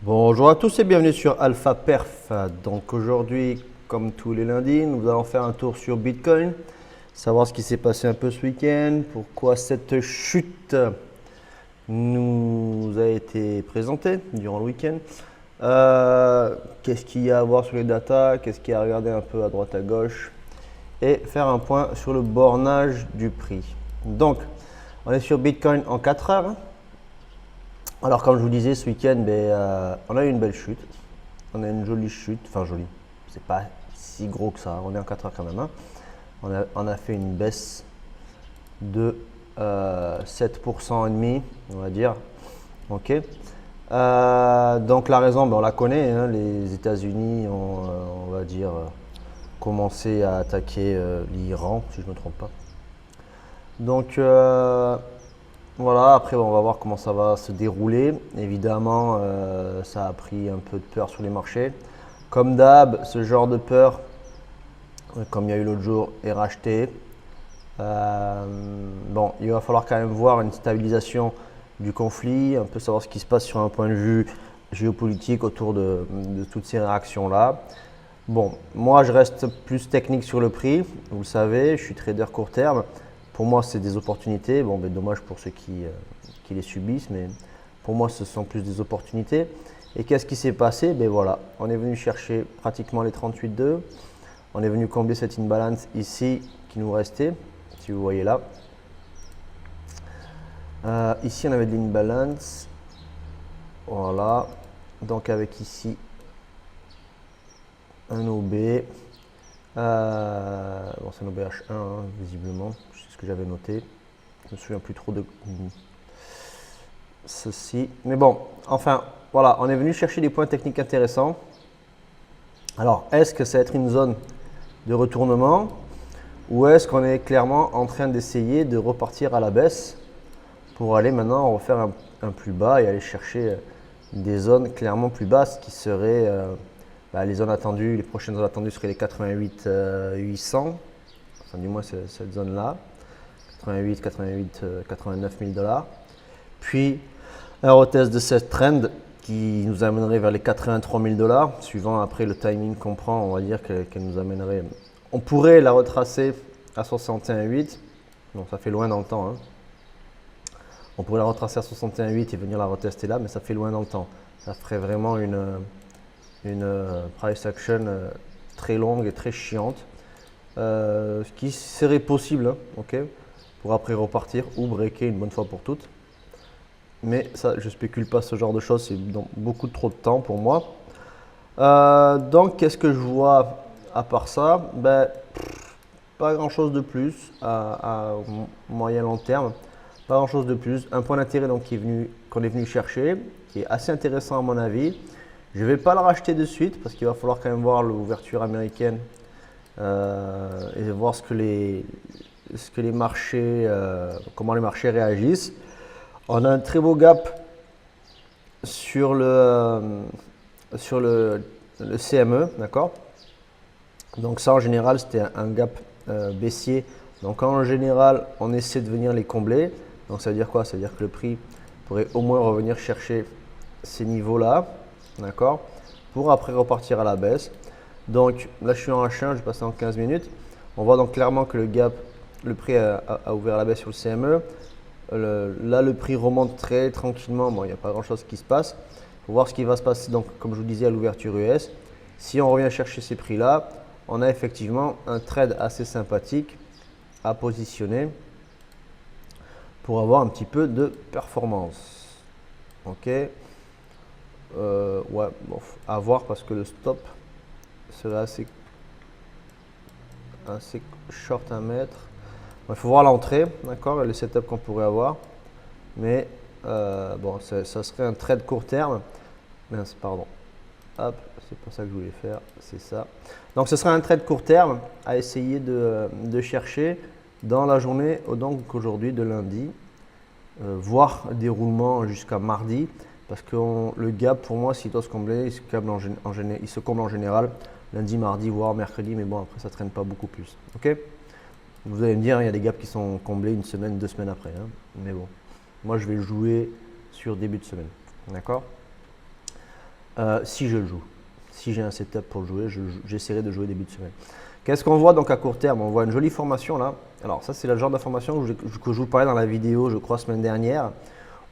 Bonjour à tous et bienvenue sur Alpha Perf. Donc aujourd'hui, comme tous les lundis, nous allons faire un tour sur Bitcoin, savoir ce qui s'est passé un peu ce week-end, pourquoi cette chute nous a été présentée durant le week-end, qu'est-ce qu'il y a à voir sur les datas, qu'est-ce qu'il y a à regarder un peu à droite à gauche et faire un point sur le bornage du prix. Donc, on est sur Bitcoin en 4 heures. Alors, comme je vous disais, ce week-end, on a eu une belle chute. On a une jolie chute. Enfin, jolie. C'est pas si gros que ça. On est en 4 heures quand même, hein. On a fait une baisse de 7% et demi, on va dire. Ok. Donc, la raison, on la connaît, hein. Les États-Unis ont, on va dire, commencé à attaquer l'Iran, si je ne me trompe pas. Donc, voilà, après on va voir comment ça va se dérouler. Évidemment, ça a pris un peu de peur sur les marchés. Comme d'hab, ce genre de peur, comme il y a eu l'autre jour, est racheté. Bon, il va falloir quand même voir une stabilisation du conflit, un peu savoir ce qui se passe sur un point de vue géopolitique autour de toutes ces réactions-là. Bon, moi je reste plus technique sur le prix, vous le savez, je suis trader court terme. Pour moi, c'est des opportunités. Bon, dommage pour ceux qui les subissent, mais pour moi, ce sont plus des opportunités. Et qu'est-ce qui s'est passé? Ben voilà, on est venu chercher pratiquement les 38,2. On est venu combler cette imbalance ici qui nous restait, si vous voyez là. Ici, on avait de l'imbalance. Voilà. Donc, avec ici un OB. Bon, c'est un OBH1, hein, visiblement. C'est ce que j'avais noté. Je me souviens plus trop de ceci. Mais bon, enfin, voilà, on est venu chercher des points techniques intéressants. Alors, est-ce que ça va être une zone de retournement ou est-ce qu'on est clairement en train d'essayer de repartir à la baisse pour aller maintenant refaire un plus bas et aller chercher des zones clairement plus basses qui seraient les zones attendues, les prochaines zones attendues seraient les 88 800, enfin du moins cette zone-là, 88, 88, 89 000 $. Puis un retest de cette trend qui nous amènerait vers les 83 000 $, suivant après le timing qu'on prend, on va dire qu'elle nous amènerait. On pourrait la retracer à 61,8, donc ça fait loin dans le temps, hein. On pourrait la retracer à 61,8 et venir la retester là, mais ça fait loin dans le temps. Ça ferait vraiment une price action très longue et très chiante, ce qui serait possible, hein, ok, pour après repartir ou breaker une bonne fois pour toutes. Mais ça, je spécule pas ce genre de choses, c'est beaucoup trop de temps pour moi. Donc, qu'est-ce que je vois à part ça? Pas grand-chose de plus à moyen long terme. Pas grand-chose de plus. Un point d'intérêt donc qu'on est venu chercher, qui est assez intéressant à mon avis. Je ne vais pas le racheter de suite parce qu'il va falloir quand même voir l'ouverture américaine et voir ce que les marchés, comment les marchés réagissent. On a un très beau gap sur le CME, d'accord? Donc ça en général c'était un gap baissier. Donc en général on essaie de venir les combler. Donc ça veut dire quoi? Ça veut dire que le prix pourrait au moins revenir chercher ces niveaux-là, d'accord? Pour après repartir à la baisse. Donc là je suis en H1, je vais passer en 15 minutes. On voit donc clairement que le prix a ouvert la baisse sur le CME. Là le prix remonte très tranquillement, bon il n'y a pas grand chose qui se passe. Il faut voir ce qui va se passer donc comme je vous disais à l'ouverture US. Si on revient chercher ces prix là, on a effectivement un trade assez sympathique à positionner pour avoir un petit peu de performance. Ok, ouais, bon, à voir parce que le stop serait assez short à mettre. Il faut voir l'entrée, d'accord, le setup qu'on pourrait avoir. Mais bon, ça serait un trade court terme. Mince, pardon. Hop, c'est pas ça que je voulais faire, c'est ça. Donc ce sera un trade court terme à essayer de chercher dans la journée, donc aujourd'hui de lundi, voire déroulement jusqu'à mardi, parce que le gap pour moi, s'il doit se combler, il se comble en général lundi, mardi, voire mercredi, mais bon après ça traîne pas beaucoup plus. Ok? Vous allez me dire, il y a des gaps qui sont comblés une semaine, 2 semaines après, hein, mais bon, moi je vais jouer sur début de semaine, d'accord? si je le joue. Si j'ai un setup pour le jouer, j'essaierai de jouer début de semaine. Qu'est-ce qu'on voit donc à court terme? On voit une jolie formation là. Alors ça c'est le genre de formation que je vous parlais dans la vidéo, je crois, semaine dernière,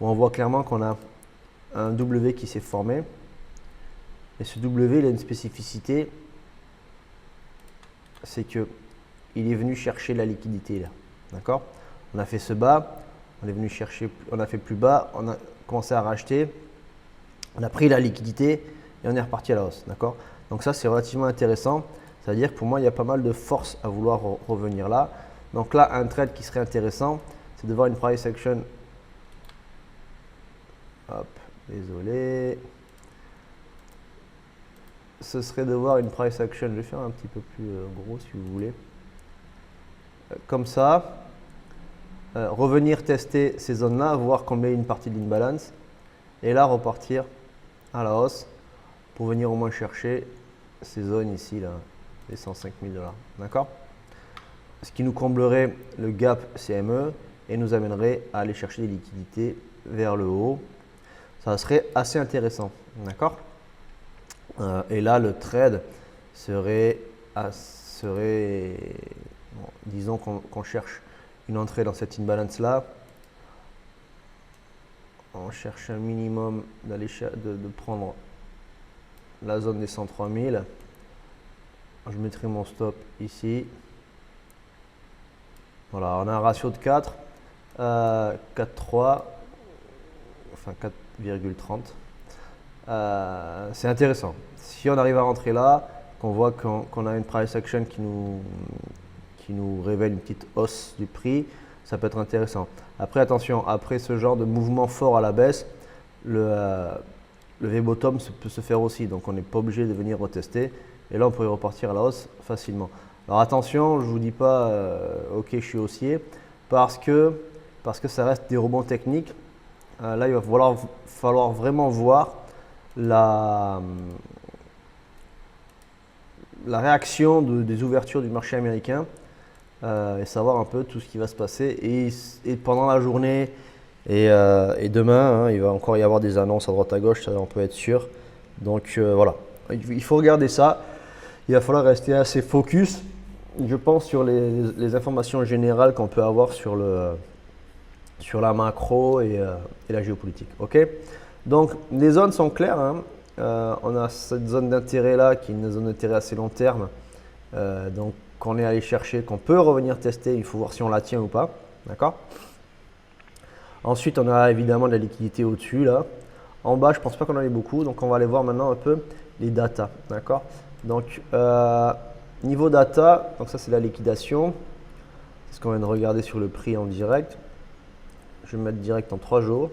où on voit clairement qu'on a un W qui s'est formé. Et ce W, il a une spécificité, c'est que il est venu chercher la liquidité là. D'accord? On a fait ce bas, on est venu chercher, on a fait plus bas, on a commencé à racheter, on a pris la liquidité et on est reparti à la hausse. D'accord? Donc ça c'est relativement intéressant. C'est-à-dire que pour moi, il y a pas mal de force à vouloir revenir là. Donc là, un trade qui serait intéressant, c'est de voir une price action. Hop, désolé. Ce serait de voir une price action. Je vais faire un petit peu plus gros si vous voulez. Comme ça. Revenir tester ces zones-là, voir combien une partie de l'imbalance. Et là, repartir à la hausse pour venir au moins chercher ces zones ici, là, les 105 000 $. D'accord? Ce qui nous comblerait le gap CME et nous amènerait à aller chercher des liquidités vers le haut. Ça serait assez intéressant. D'accord? Et là, le trade serait bon, disons qu'on cherche une entrée dans cette imbalance là. On cherche un minimum de prendre la zone des 103 000. Je mettrai mon stop ici. Voilà, on a un ratio de 4, 4,3, enfin 4,30. C'est intéressant. Si on arrive à rentrer là, qu'on voit qu'on a une price action qui nous révèle une petite hausse du prix, ça peut être intéressant. Après, attention, après ce genre de mouvement fort à la baisse, le V-bottom peut se faire aussi. Donc, on n'est pas obligé de venir retester. Et là, on pourrait repartir à la hausse facilement. Alors, attention, je ne vous dis pas OK, je suis haussier, parce que ça reste des rebonds techniques. Là, il va falloir vraiment voir la réaction des ouvertures du marché américain et savoir un peu tout ce qui va se passer. Et pendant la journée et demain, hein, il va encore y avoir des annonces à droite à gauche, ça on peut être sûr. Donc voilà, il faut regarder ça. Il va falloir rester assez focus, je pense, sur les informations générales qu'on peut avoir sur la macro et la géopolitique. Ok? Donc les zones sont claires. Hein. On a cette zone d'intérêt là qui est une zone d'intérêt assez long terme. Donc qu'on est allé chercher, qu'on peut revenir tester. Il faut voir si on la tient ou pas. D'accord? Ensuite, on a évidemment de la liquidité au-dessus là. En bas, je ne pense pas qu'on en ait beaucoup. Donc on va aller voir maintenant un peu les data. D'accord? Donc niveau data, donc ça c'est la liquidation. C'est ce qu'on vient de regarder sur le prix en direct. Je vais mettre direct en 3 jours.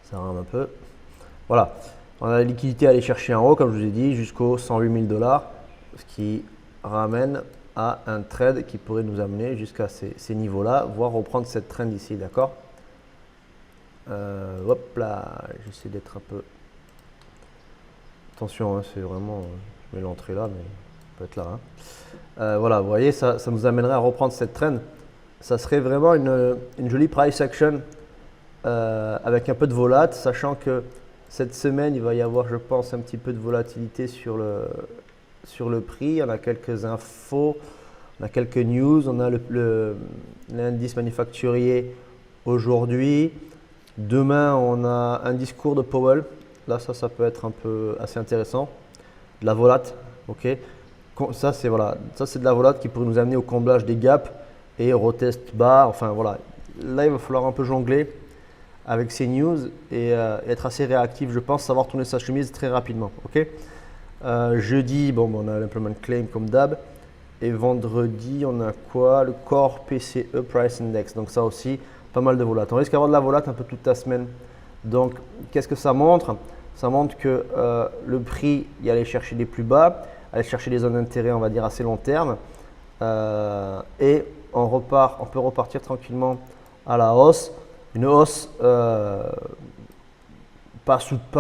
Ça rame un peu. Voilà. On a la liquidité à aller chercher en haut, comme je vous ai dit, jusqu'aux 108 000 $, ce qui ramène à un trade qui pourrait nous amener jusqu'à ces niveaux-là, voire reprendre cette trend ici, d'accord? Hop là, j'essaie d'être un peu… Attention, hein, c'est vraiment… je mets l'entrée là, mais ça peut être là. Hein. Voilà, vous voyez, ça nous amènerait à reprendre cette trend. Ça serait vraiment une jolie price action avec un peu de volat, sachant que cette semaine, il va y avoir, je pense, un petit peu de volatilité sur le prix. On a quelques infos, on a quelques news. On a l'indice manufacturier aujourd'hui. Demain, on a un discours de Powell. Là, ça peut être un peu assez intéressant. De la volate, ok. Ça, c'est de la volate qui pourrait nous amener au comblage des gaps et retest bas. Enfin, voilà. Là, il va falloir un peu jongler avec ces news et être assez réactif, je pense, savoir tourner sa chemise très rapidement. Ok. Jeudi, bon, on a l'implement claim comme d'hab. Et vendredi, on a quoi? Le Core PCE Price Index. Donc ça aussi, pas mal de volate. On risque d'avoir de la volate un peu toute la semaine. Donc, qu'est-ce que ça montre? Ça montre que le prix, il allait chercher des plus bas, aller chercher des zones d'intérêt, on va dire, assez long terme. Et on peut repartir tranquillement à la hausse. Une hausse pas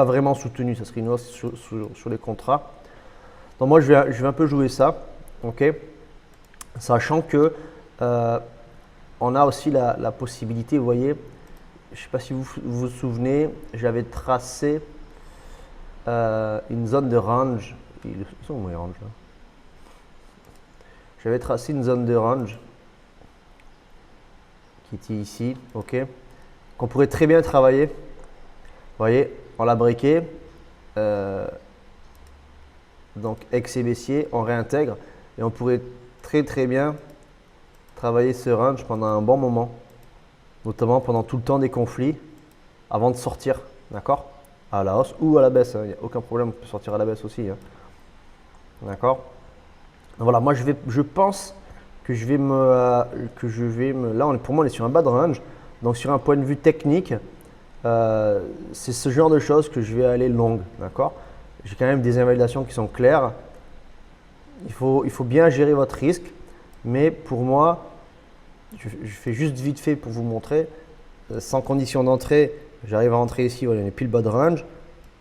vraiment soutenue, ça serait une hausse sur les contrats. Donc moi, je vais un peu jouer ça, ok, sachant que on a aussi la possibilité, vous voyez, je ne sais pas si vous vous souvenez, j'avais tracé une zone de range. Ils sont où les ranges là? J'avais tracé une zone de range qui était ici, ok, qu'on pourrait très bien travailler. Vous voyez, on l'a briqué. Donc excès baissier, on réintègre et on pourrait très bien travailler ce range pendant un bon moment, notamment pendant tout le temps des conflits, avant de sortir, d'accord? À la hausse ou à la baisse, il n'y a aucun problème, on peut sortir à la baisse aussi, hein. D'accord? Voilà, moi je pense que je vais me, là pour moi on est sur un bas de range, donc sur un point de vue technique, c'est ce genre de choses que je vais aller long, d'accord? J'ai quand même des invalidations qui sont claires. Il faut bien gérer votre risque, mais pour moi, je fais juste vite fait pour vous montrer, sans condition d'entrée, j'arrive à entrer ici, voilà, on est pile bas de range.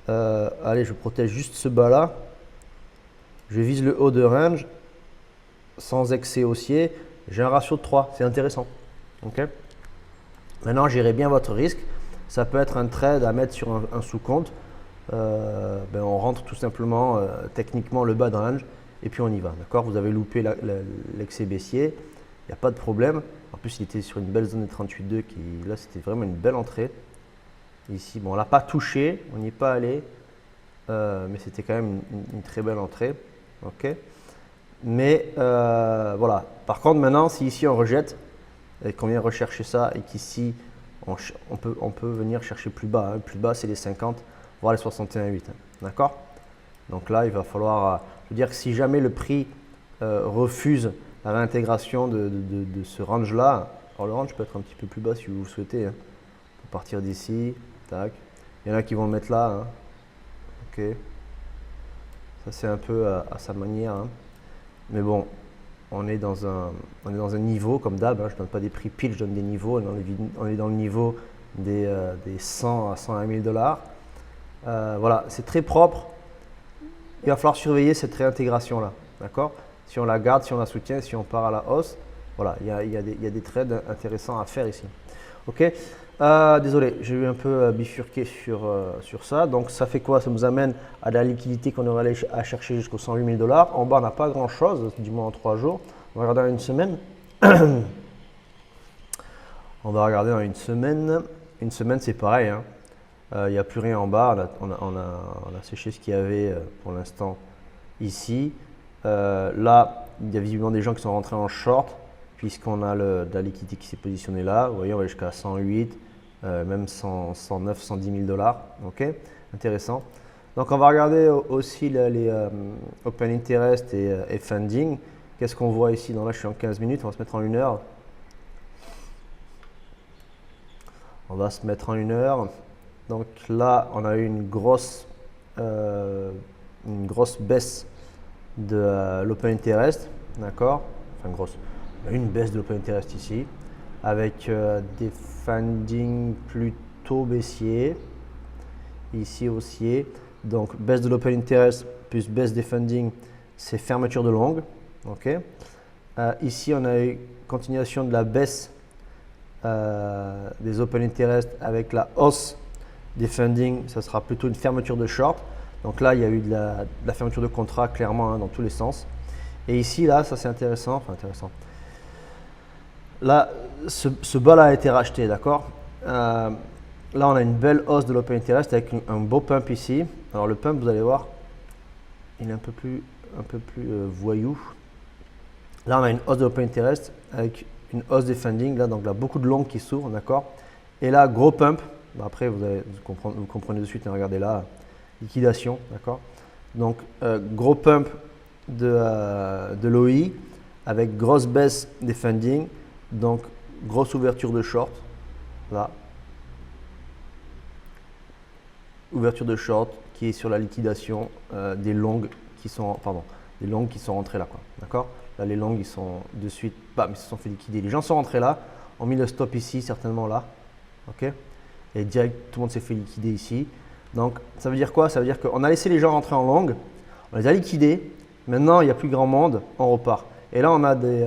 Allez, je protège juste ce bas là, je vise le haut de range, sans excès haussier, j'ai un ratio de 3, c'est intéressant. Okay. Maintenant, gérez bien votre risque, ça peut être un trade à mettre sur un sous-compte. On rentre tout simplement techniquement le bas de range et puis on y va. D'accord? Vous avez loupé l'excès baissier, il n'y a pas de problème. En plus, il était sur une belle zone de 38,2 qui là c'était vraiment une belle entrée. Ici, bon, on l'a pas touché, on n'y est pas allé, mais c'était quand même une très belle entrée. Ok? Mais voilà. Par contre, maintenant, si ici on rejette et qu'on vient rechercher ça et qu'ici on peut venir chercher plus bas. Hein. Plus bas, c'est les 50. Voir les 61,8. Hein. D'accord? Donc là, il va falloir, je veux dire que si jamais le prix refuse la réintégration de ce range-là, alors le range peut être un petit peu plus bas si vous le souhaitez. Hein. On peut partir d'ici, tac. Il y en a qui vont le mettre là. Hein. Ok. Ça, c'est un peu à sa manière. Hein. Mais bon, on est dans un niveau comme d'hab. Hein. Je ne donne pas des prix pile, je donne des niveaux. On est dans le niveau des 100 à 101 000 $. Voilà, c'est très propre. Il va falloir surveiller cette réintégration-là. D'accord? Si on la garde, si on la soutient, si on part à la hausse, voilà, il y a des trades intéressants à faire ici. Ok? Désolé, j'ai eu un peu bifurqué sur ça. Donc, ça fait quoi? Ça nous amène à de la liquidité qu'on aurait allé à chercher jusqu'aux 108 000 $. En bas, on n'a pas grand-chose, du moins en 3 jours. On va regarder dans une semaine. On va regarder dans une semaine. Une semaine, c'est pareil. Hein. Il n'y a plus rien en bas, on a séché ce qu'il y avait pour l'instant ici. Là, il y a visiblement des gens qui sont rentrés en short puisqu'on a de la liquidité qui s'est positionnée là. Vous voyez, on va jusqu'à 108, même 100, 109, 110 000 $. Ok, intéressant. Donc, on va regarder aussi les Open Interest et Funding. Qu'est-ce qu'on voit ici? Donc là, je suis en 15 minutes, on va se mettre en 1 heure. On va se mettre en 1 heure. Donc là, on a eu une grosse baisse de l'Open Interest, d'accord? Enfin grosse. On a eu une baisse de l'Open Interest ici, avec des funding plutôt baissiers, ici haussier. Donc baisse de l'Open Interest plus baisse des funding, c'est fermeture de longue, ok? Ici, on a eu continuation de la baisse des Open Interest avec la hausse des funding, ça sera plutôt une fermeture de short. Donc là, il y a eu de la fermeture de contrat clairement hein, dans tous les sens. Et ici, là, ça c'est intéressant. Enfin, intéressant. Là, ce bas-là a été racheté, d'accord? Là, on a une belle hausse de l'Open Interest avec un beau pump ici. Alors le pump, vous allez voir, il est un peu plus voyou. Là, on a une hausse de l'Open Interest avec une hausse des funding. Là, donc là, beaucoup de longs qui s'ouvrent, d'accord? Et là, gros pump. Après, vous comprenez de suite, hein, regardez là, liquidation, d'accord? Donc, gros pump de l'OI avec grosse baisse des funding, donc grosse ouverture de short, là. Ouverture de short qui est sur la liquidation des longues qui sont, rentrées là, quoi, d'accord? Là, les longues, ils sont de suite, bam, ils se sont fait liquider. Les gens sont rentrés là, ont mis le stop ici, certainement là, ok? Et direct, tout le monde s'est fait liquider ici. Donc, ça veut dire quoi? Ça veut dire qu'on a laissé les gens rentrer en longue, on les a liquidés. Maintenant, il n'y a plus grand monde, on repart. Et là, on a des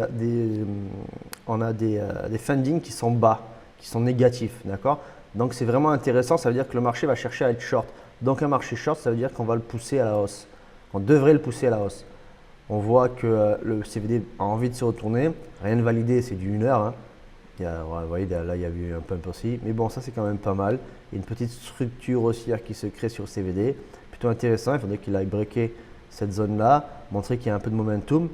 funding qui sont bas, qui sont négatifs, d'accord? Donc c'est vraiment intéressant, ça veut dire que le marché va chercher à être short. Donc un marché short, ça veut dire qu'on va le pousser à la hausse. On devrait le pousser à la hausse. On voit que le CVD a envie de se retourner. Rien de validé, c'est du 1 heure. Hein. Vous voyez, là, il y a eu un pump aussi. Mais bon, ça, c'est quand même pas mal. Il y a une petite structure haussière qui se crée sur le CVD. Plutôt intéressant. Il faudrait qu'il aille breaker cette zone-là, montrer qu'il y a un peu de momentum.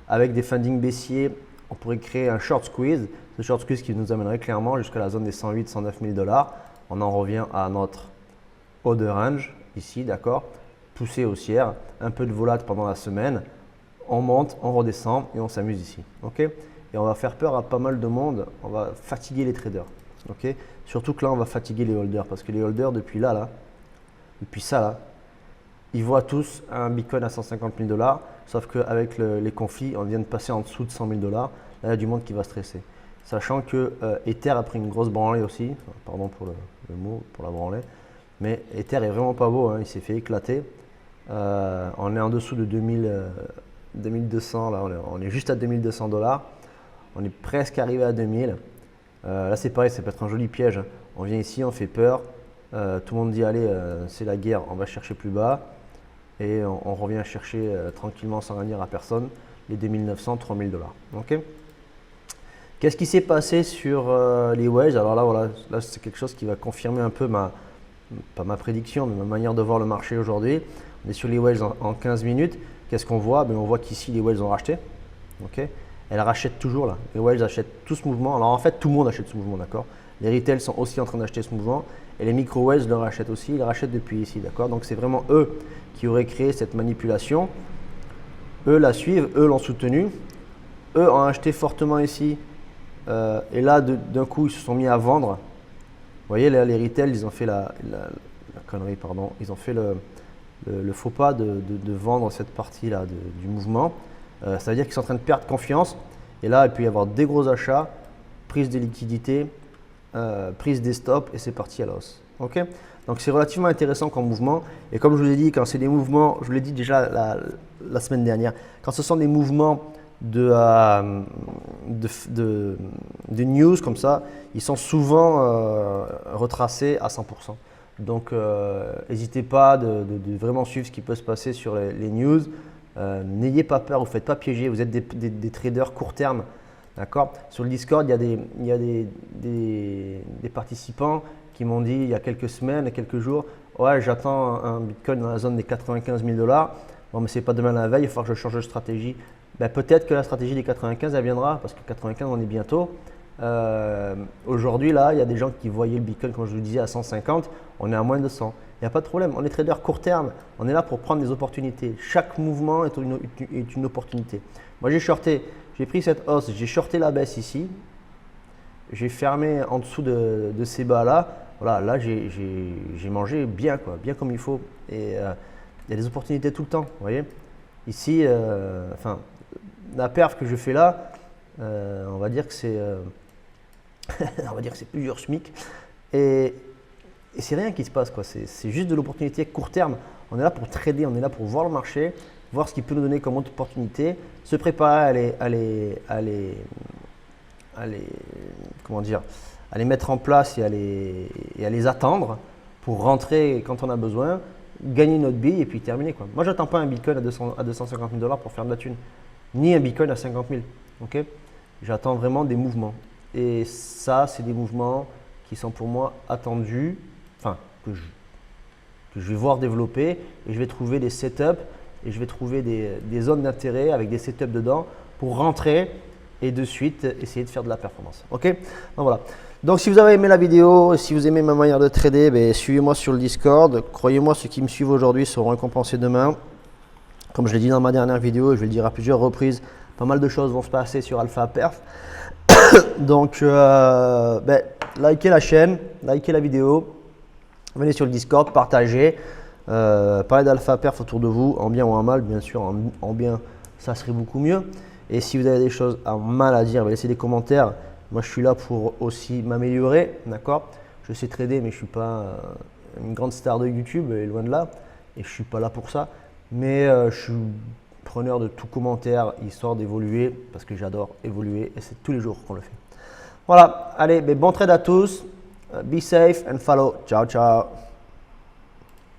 Avec des funding baissiers, on pourrait créer un short squeeze. Ce short squeeze qui nous amènerait clairement jusqu'à la zone des 108 109 000 $. On en revient à notre haut de range ici, d'accord. Poussée haussière, un peu de volate pendant la semaine. On monte, on redescend et on s'amuse ici. Ok. Et on va faire peur à pas mal de monde. On va fatiguer les traders. Ok. Surtout que là, on va fatiguer les holders parce que les holders, depuis ça là, ils voient tous un Bitcoin à 150 000 $. Sauf qu'avec les conflits, on vient de passer en dessous de 100 000 $. Là, il y a du monde qui va stresser. Sachant que Ether a pris une grosse branlée aussi. Enfin, pardon pour le mot, pour la branlée. Mais Ether est vraiment pas beau. Hein. Il s'est fait éclater. On est en dessous de 2200. Là, on est juste à 2200 $. On est presque arrivé à 2000. Là, c'est pareil, ça peut être un joli piège. Hein. On vient ici, on fait peur. Tout le monde dit allez, c'est la guerre, on va chercher plus bas. Et on revient chercher tranquillement sans rien dire à personne les 2900, 3000 $. Ok. Qu'est-ce qui s'est passé sur les wedges? Alors là, voilà, là c'est quelque chose qui va confirmer un peu pas ma prédiction, mais ma manière de voir le marché aujourd'hui. On est sur les wedges en 15 minutes. Qu'est-ce qu'on voit? On voit qu'ici, les wedges ont racheté. Ok. Elles rachètent toujours là. Les wedges achètent tout ce mouvement. Alors en fait, tout le monde achète ce mouvement, d'accord. Les retails sont aussi en train d'acheter ce mouvement. Et les micro-wedges le rachètent aussi. Ils le rachètent depuis ici, d'accord. Donc c'est vraiment eux qui auraient créé cette manipulation. Eux la suivent, eux l'ont soutenue. Eux ont acheté fortement ici. Et là, d'un coup, ils se sont mis à vendre. Vous voyez, là, les retails, ils ont fait la connerie, pardon. Ils ont fait le faux pas de vendre cette partie-là du mouvement. Ça veut dire qu'ils sont en train de perdre confiance. Et là, il peut y avoir des gros achats, prise des liquidités, prise des stops et c'est parti à la hausse. Okay. Donc, c'est relativement intéressant comme mouvement. Et comme je vous ai dit, quand c'est des mouvements, je vous l'ai dit déjà la semaine dernière, quand ce sont des mouvements de news comme ça, ils sont souvent retracés à 100%. Donc, n'hésitez pas de vraiment suivre ce qui peut se passer sur les news. N'ayez pas peur, vous ne faites pas piéger, vous êtes des traders court terme. D'accord. Sur le Discord, il y a des participants qui m'ont dit il y a quelques semaines, quelques jours, ouais, j'attends un Bitcoin dans la zone des 95 000 $. Bon, mais ce n'est pas demain la veille, il va falloir que je change de stratégie. Peut-être que la stratégie des 95, elle viendra parce que 95, on est bientôt. Aujourd'hui, là, il y a des gens qui voyaient le Bitcoin, comme je vous disais, à 150. On est à moins de 100. Il n'y a pas de problème. On est trader court terme. On est là pour prendre des opportunités. Chaque mouvement est une opportunité. Moi, j'ai pris cette hausse, j'ai shorté la baisse ici. J'ai fermé en dessous de ces bas-là. Voilà, là, j'ai mangé bien, quoi, bien comme il faut. Et il y a des opportunités tout le temps. Vous voyez, ici, la perf que je fais là, on va dire que c'est plusieurs SMIC. Et c'est rien qui se passe, quoi. C'est juste de l'opportunité court terme. On est là pour trader, on est là pour voir le marché, voir ce qu'il peut nous donner comme autre opportunité, se préparer à les mettre en place et à les attendre pour rentrer quand on a besoin, gagner notre bille et puis terminer, quoi. Moi, j'attends pas un Bitcoin à 250 000 $ pour faire de la thune, ni un Bitcoin à 50 000. Okay. J'attends vraiment des mouvements. Et ça, c'est des mouvements qui sont pour moi attendus, que je vais voir développer et je vais trouver des setups et je vais trouver des zones d'intérêt avec des setups dedans pour rentrer et de suite essayer de faire de la performance. Ok. Donc voilà. Donc si vous avez aimé la vidéo, si vous aimez ma manière de trader, suivez-moi sur le Discord. Croyez-moi, ceux qui me suivent aujourd'hui seront récompensés demain. Comme je l'ai dit dans ma dernière vidéo et je vais le dire à plusieurs reprises, pas mal de choses vont se passer sur Alpha Perf. Donc likez la chaîne, likez la vidéo, venez sur le Discord, partagez, parlez d'Alpha Perf autour de vous, en bien ou en mal. Bien sûr, en bien, ça serait beaucoup mieux. Et si vous avez des choses en mal à dire, laissez des commentaires. Moi, je suis là pour aussi m'améliorer, d'accord. Je sais trader, mais je ne suis pas une grande star de YouTube, et loin de là. Et je ne suis pas là pour ça. Mais je suis preneur de tout commentaire, histoire d'évoluer, parce que j'adore évoluer et c'est tous les jours qu'on le fait. Voilà, allez, bon trade à tous. Be safe and follow. Ciao, ciao.